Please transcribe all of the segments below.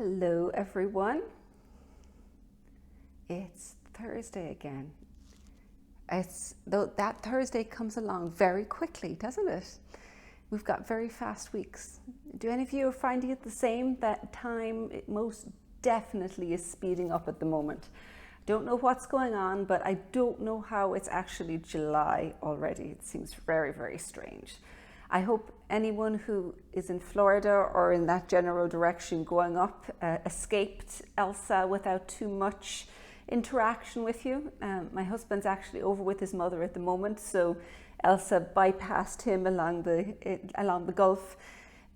Hello everyone. It's Thursday again. That Thursday comes along very quickly, doesn't it? We've got very fast weeks. Do any of you are finding it the same? That time most definitely is speeding up at the moment. Don't know what's going on, but I don't know how it's actually July already. It seems very, very strange. I hope anyone who is in Florida or in that general direction going up escaped Elsa without too much interaction with you. My husband's actually over with his mother at the moment, so Elsa bypassed him along the Gulf,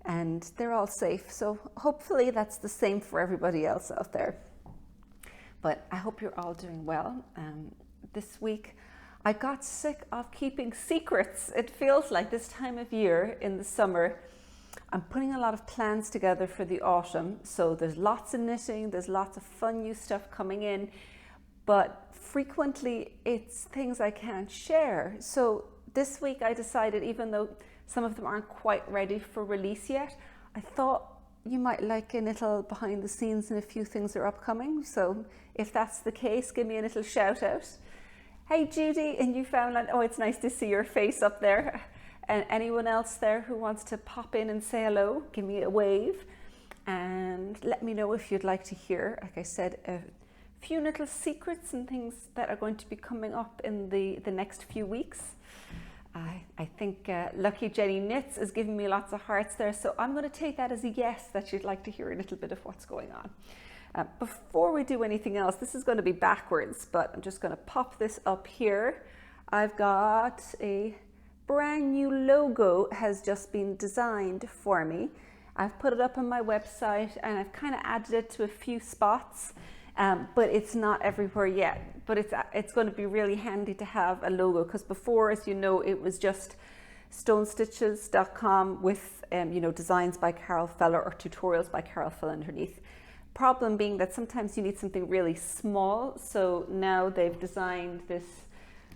and they're all safe. So hopefully that's the same for everybody else out there. But I hope you're all doing well. This week I got sick of keeping secrets. It feels like this time of year in the summer, I'm putting a lot of plans together for the autumn. So there's lots of knitting, there's lots of fun new stuff coming in, but frequently it's things I can't share. So this week I decided, even though some of them aren't quite ready for release yet, I thought you might like a little behind the scenes and a few things are upcoming. So if that's the case, give me a little shout out. Hey Judy in Newfoundland, oh, it's nice to see your face up there. And anyone else there who wants to pop in and say hello, give me a wave and let me know if you'd like to hear, like I said, a few little secrets and things that are going to be coming up in the next few weeks. I think Lucky Jenny Knits is giving me lots of hearts there, so I'm going to take that as a yes that you'd like to hear a little bit of what's going on. Before we do anything else, this is going to be backwards, but I'm just going to pop this up here. I've got a brand new logo has just been designed for me. I've put it up on my website and I've kind of added it to a few spots, but it's not everywhere yet. But it's going to be really handy to have a logo, because before, as you know, it was just stonestitches.com with designs by Carol Feller or tutorials by Carol Feller underneath. Problem being that sometimes you need something really small, so now they've designed this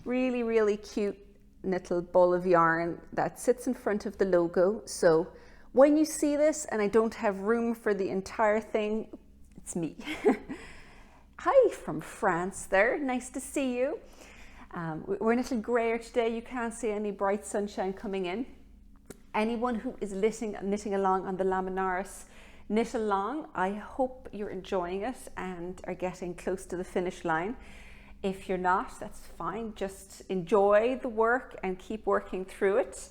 really, really cute little ball of yarn that sits in front of the logo. So when you see this and I don't have room for the entire thing, it's me. Hi from France there, nice to see you. We're a little grayer today, you can't see any bright sunshine coming in. Anyone who is knitting along on the Laminaris Knit Along, I hope you're enjoying it and are getting close to the finish line. If you're not, that's fine. Just enjoy the work and keep working through it.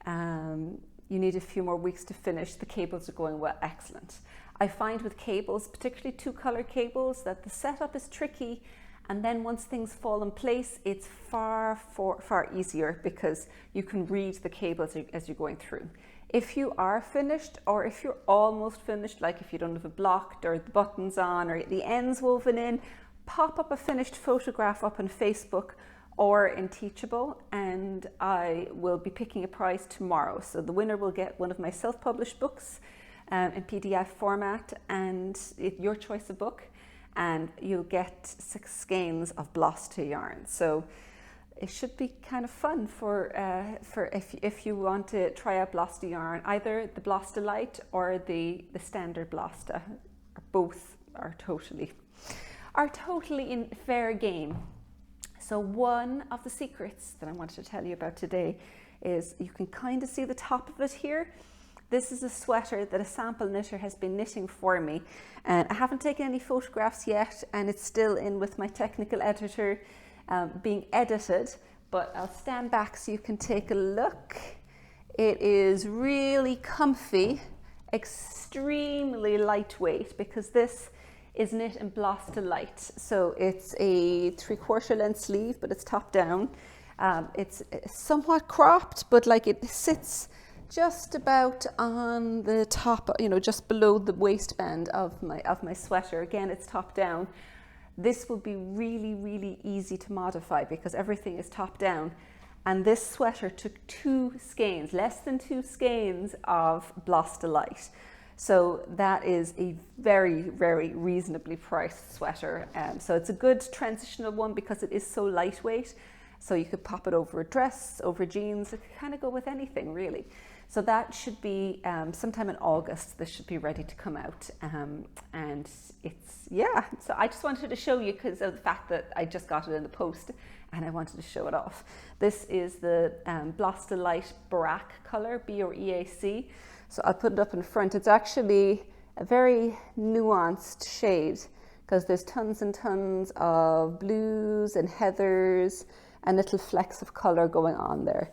You need a few more weeks to finish. The cables are going well, excellent. I find with cables, particularly 2-color cables, that the setup is tricky, and then once things fall in place, it's far easier because you can read the cables as you're going through. If you are finished, or if you're almost finished, like if you don't have it blocked or the buttons on or the ends woven in, pop up a finished photograph up on Facebook or in Teachable, and I will be picking a prize tomorrow. So the winner will get one of my self-published books in PDF format, and your choice of book, and you'll get 6 skeins of Blasta yarn. So it should be kind of fun for if you want to try out Blasta yarn, either the Blasta Light or the standard Blasta. Both are totally in fair game. So one of the secrets that I wanted to tell you about today is, you can kind of see the top of it here. This is a sweater that a sample knitter has been knitting for me, and I haven't taken any photographs yet, and it's still in with my technical editor being edited, but I'll stand back so you can take a look. It is really comfy, extremely lightweight, because this is knit in Blasta Light. So it's a 3/4 length sleeve, but it's top down. It's somewhat cropped, but like it sits just about on the top, just below the waistband of my sweater. Again, it's top down. This will be really, really easy to modify because everything is top down. And this sweater took 2 skeins, less than 2 skeins of Blasta Light. So that is a very, very reasonably priced sweater. So it's a good transitional one because it is so lightweight. So you could pop it over a dress, over jeans. It could kind of go with anything really. So that should be sometime in August. This should be ready to come out, and it's, yeah. So I just wanted to show you because of the fact that I just got it in the post, and I wanted to show it off. This is the Blasta Light Barack color, B-R-E-A-C. So I'll put it up in front. It's actually a very nuanced shade because there's tons and tons of blues and heathers and little flecks of color going on there.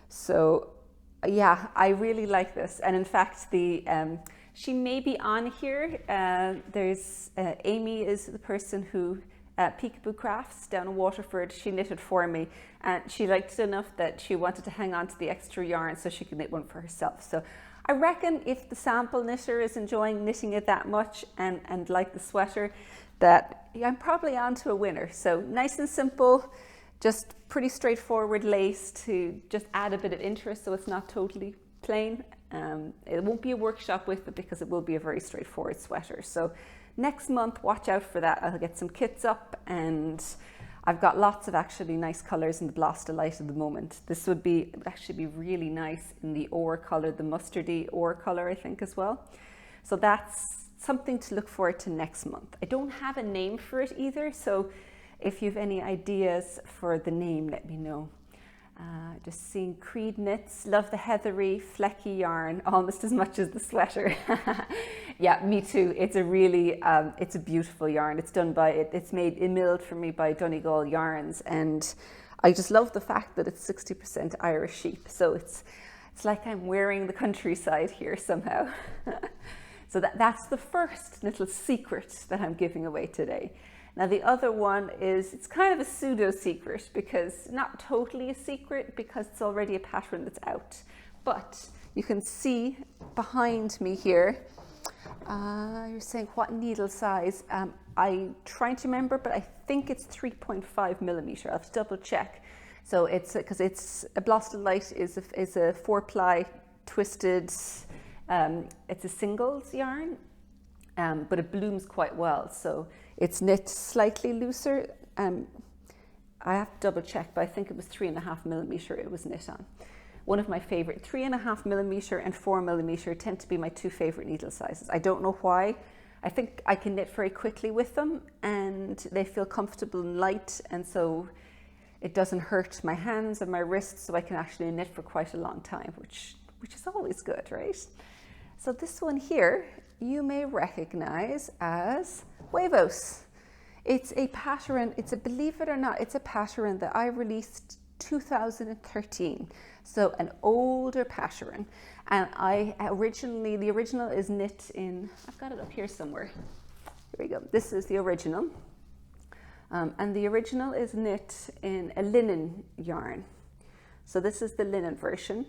So yeah, I really like this. And in fact, she may be on here. There's Amy is the person who, Peekaboo Crafts down in Waterford, she knitted for me. And she liked it enough that she wanted to hang on to the extra yarn so she could knit one for herself. So I reckon if the sample knitter is enjoying knitting it that much and like the sweater, that I'm probably on to a winner. So nice and simple. Just pretty straightforward lace to just add a bit of interest so it's not totally plain. It won't be a workshop with it because it will be a very straightforward sweater. So next month, watch out for that. I'll get some kits up, and I've got lots of actually nice colours in the Blasta Light at the moment. This would actually be really nice in the ore colour, the mustardy ore colour, I think, as well. So that's something to look forward to next month. I don't have a name for it either, so if you have any ideas for the name, let me know. Just seeing Creed Knits, love the heathery, flecky yarn almost as much as the sweater. Yeah, me too. It's a really, it's a beautiful yarn. It's done by, it's milled for me by Donegal Yarns, and I just love the fact that it's 60% Irish sheep. So it's like I'm wearing the countryside here somehow. So that's the first little secret that I'm giving away today. Now the other one is, it's kind of a pseudo secret because not totally a secret because it's already a pattern that's out. But you can see behind me here, you're saying what needle size? I'm trying to remember, but I think it's 3.5 millimeter. I'll have to double check. So it's, because it's a Blasta Light is a 4-ply twisted, it's a singles yarn, but it blooms quite well. So it's knit slightly looser. I have to double check, but I think it was 3.5 millimeter it was knit on. One of my favorite, 3.5 millimeter and 4 millimeter tend to be my two favorite needle sizes. I don't know why. I think I can knit very quickly with them and they feel comfortable and light, and so it doesn't hurt my hands and my wrists, so I can actually knit for quite a long time, which is always good, right? So this one here, you may recognize as Huevos. It's a pattern, believe it or not, it's a pattern that I released 2013. So an older pattern. And the original is knit in, I've got it up here somewhere. Here we go. This is the original. And the original is knit in a linen yarn. So this is the linen version.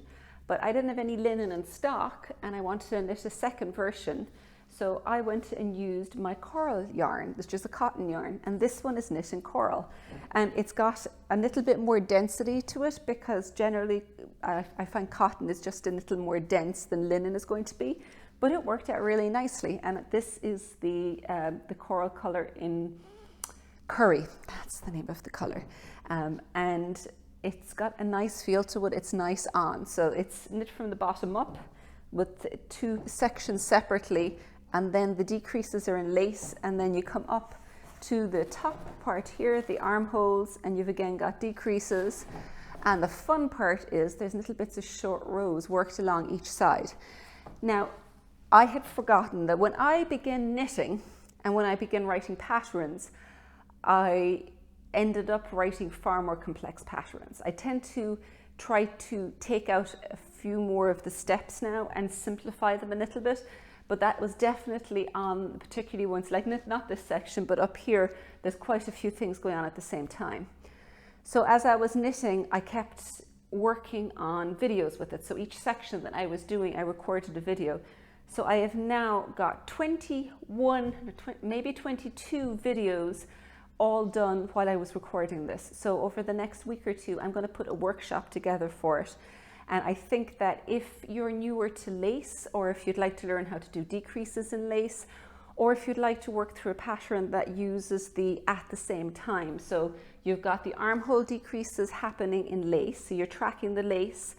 But I didn't have any linen in stock and I wanted to knit a second version. So I went and used my coral yarn. It's just a cotton yarn, and this one is knit in coral. And it's got a little bit more density to it because generally I find cotton is just a little more dense than linen is going to be, but it worked out really nicely. And this is the coral color in Curry. That's the name of the color. And it's got a nice feel to it. It's nice on. So it's knit from the bottom up with two sections separately, and then the decreases are in lace, and then you come up to the top part here, the armholes, and you've again got decreases. And the fun part is there's little bits of short rows worked along each side. Now, I had forgotten that when I began knitting and when I began writing patterns, I ended up writing far more complex patterns. I tend to try to take out a few more of the steps now and simplify them a little bit. But that was definitely on particularly ones like not this section, but up here, there's quite a few things going on at the same time. So as I was knitting, I kept working on videos with it. So each section that I was doing, I recorded a video. So I have now got 21, maybe 22 videos all done while I was recording this. So over the next week or two, I'm going to put a workshop together for it. And I think that if you're newer to lace, or if you'd like to learn how to do decreases in lace, or if you'd like to work through a pattern that uses the at the same time. So you've got the armhole decreases happening in lace, so you're tracking the lace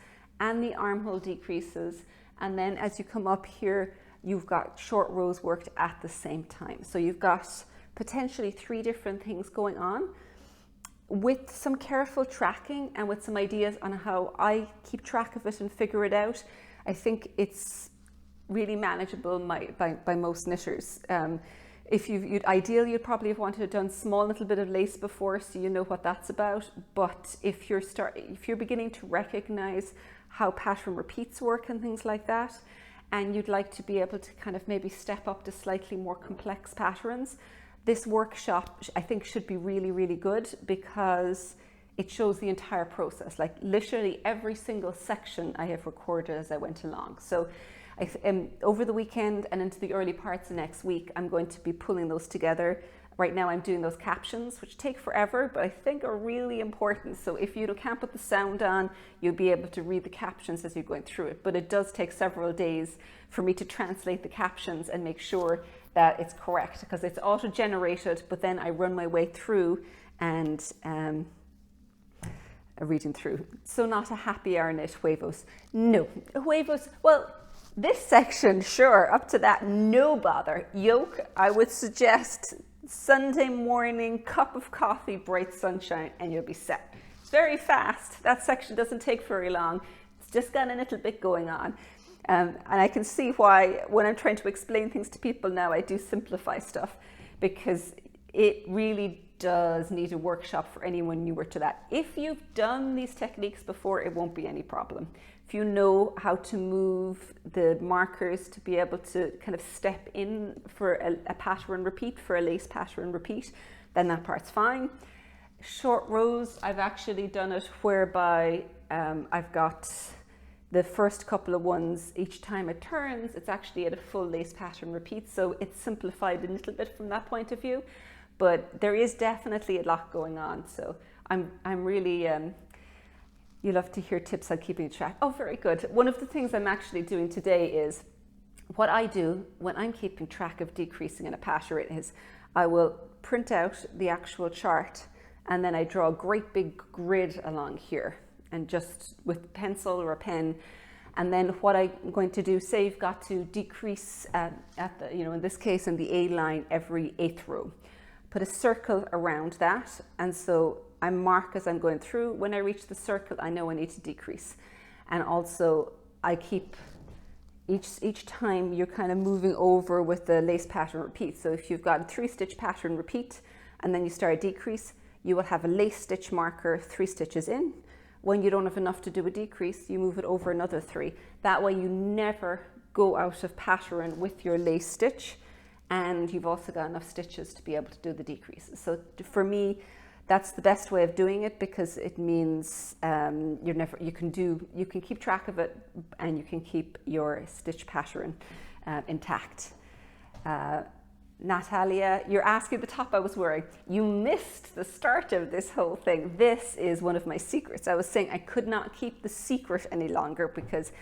and the armhole decreases. And then as you come up here, you've got short rows worked at the same time. So you've got potentially 3 different things going on. With some careful tracking and with some ideas on how I keep track of it and figure it out, I think it's really manageable by most knitters. If ideally, you'd probably have wanted to have done small little bit of lace before, so you know what that's about. But if you're beginning to recognize how pattern repeats work and things like that, and you'd like to be able to kind of maybe step up to slightly more complex patterns, this workshop I think should be really, really good, because it shows the entire process. Like literally every single section I have recorded as I went along. So over the weekend and into the early parts of next week, I'm going to be pulling those together. Right now I'm doing those captions, which take forever, but I think are really important. So if you can't put the sound on, you'll be able to read the captions as you're going through it. But it does take several days for me to translate the captions and make sure that it's correct, because it's auto-generated, but then I run my way through and reading through. So not a happy hour knit, Huevos. No, Huevos, well, this section, sure, up to that, no bother. Yoke, I would suggest Sunday morning, cup of coffee, bright sunshine, and you'll be set. It's very fast. That section doesn't take very long. It's just got a little bit going on. And I can see why when I'm trying to explain things to people now, I do simplify stuff, because it really does need a workshop for anyone newer to that. If you've done these techniques before, it won't be any problem. If you know how to move the markers to be able to kind of step in for a pattern repeat, for a lace pattern repeat, then that part's fine. Short rows, I've actually done it whereby I've got the first couple of ones, each time it turns, it's actually at a full lace pattern repeat. So it's simplified a little bit from that point of view, but there is definitely a lot going on. So I'm really, you love to hear tips on keeping track. Oh, very good. One of the things I'm actually doing today is, what I do when I'm keeping track of decreasing in a pattern is I will print out the actual chart, and then I draw a great big grid along here, and just with pencil or a pen. And then what I'm going to do, say you've got to decrease at the, in this case in the A line every 8th row, put a circle around that. And so I mark as I'm going through. When I reach the circle, I know I need to decrease. And also I keep each time you're kind of moving over with the lace pattern repeat. So if you've got a 3-stitch pattern repeat and then you start a decrease, you will have a lace stitch marker 3 stitches in. When you don't have enough to do a decrease, you move it over another 3. That way you never go out of pattern with your lace stitch, and you've also got enough stitches to be able to do the decreases. So for me, that's the best way of doing it, because it means you can keep track of it, and you can keep your stitch pattern intact. Natalia, you're asking the top I was wearing. You missed the start of this whole thing. This is one of my secrets. I was saying I could not keep the secret any longer, because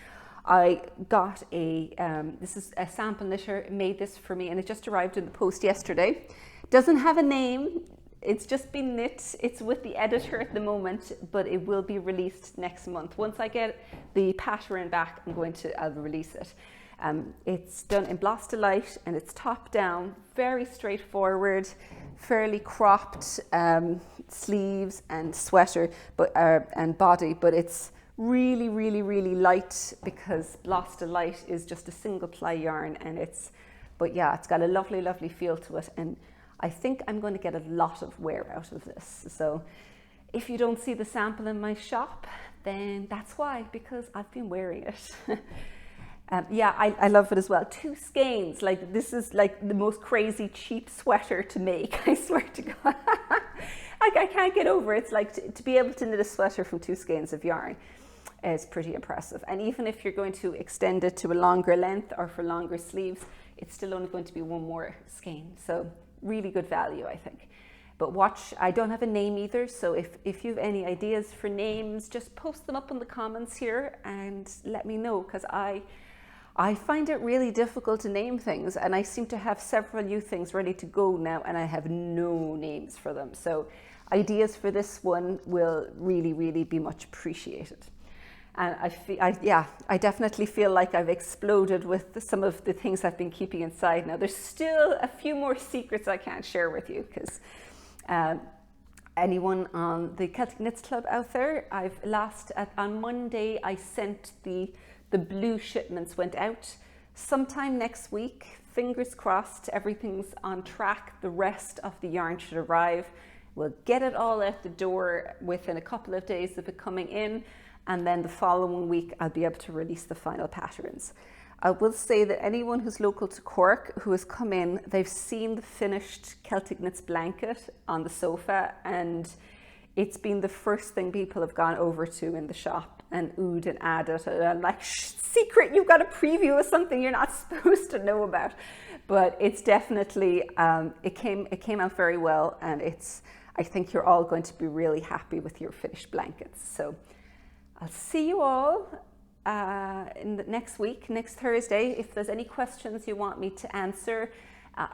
I got this is a sample knitter made this for me, and it just arrived in the post yesterday. Doesn't have a name. It's just been knit. It's with the editor at the moment, but it will be released next month. Once I get the pattern back, I'll release it. It's done in Blasta light, and it's top down, very straightforward, fairly cropped sleeves and sweater, and body, but it's really, really, really light, because Blasta light is just a single ply yarn, and it's got a lovely, lovely feel to it, and I think I'm going to get a lot of wear out of this. So if you don't see the sample in my shop, then that's why, because I've been wearing it. I love it as well. 2 skeins, like this is like the most crazy cheap sweater to make. I swear to God, I can't get over it. It's like to be able to knit a sweater from 2 skeins of yarn is pretty impressive. And even if you're going to extend it to a longer length or for longer sleeves, it's still only going to be 1 more skein. So really good value, I think. But watch, I don't have a name either, so if you have any ideas for names, just post them up in the comments here and let me know, because I find it really difficult to name things, and I seem to have several new things ready to go now, and I have no names for them. So ideas for this one will really, really be much appreciated. And I definitely feel like I've exploded with some of the things I've been keeping inside. Now, there's still a few more secrets I can't share with you, because anyone on the Celtic Knits Club out there, on Monday, I sent the blue shipments went out. Sometime next week, fingers crossed, everything's on track. The rest of the yarn should arrive. We'll get it all out the door within a couple of days of it coming in. And then the following week, I'll be able to release the final patterns. I will say that anyone who's local to Cork who has come in, they've seen the finished Celtic Knits blanket on the sofa, and it's been the first thing people have gone over to in the shop and oohed and ahed it. And I'm like, secret, you've got a preview of something you're not supposed to know about. But it's definitely, it came out very well, and I think you're all going to be really happy with your finished blankets. So I'll see you all in the next week, next Thursday. If there's any questions you want me to answer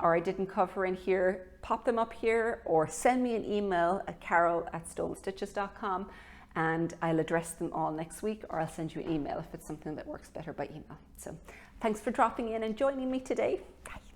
or I didn't cover in here, pop them up here or send me an email at carol@stonestitches.com, and I'll address them all next week, or I'll send you an email if it's something that works better by email. So thanks for dropping in and joining me today. Bye.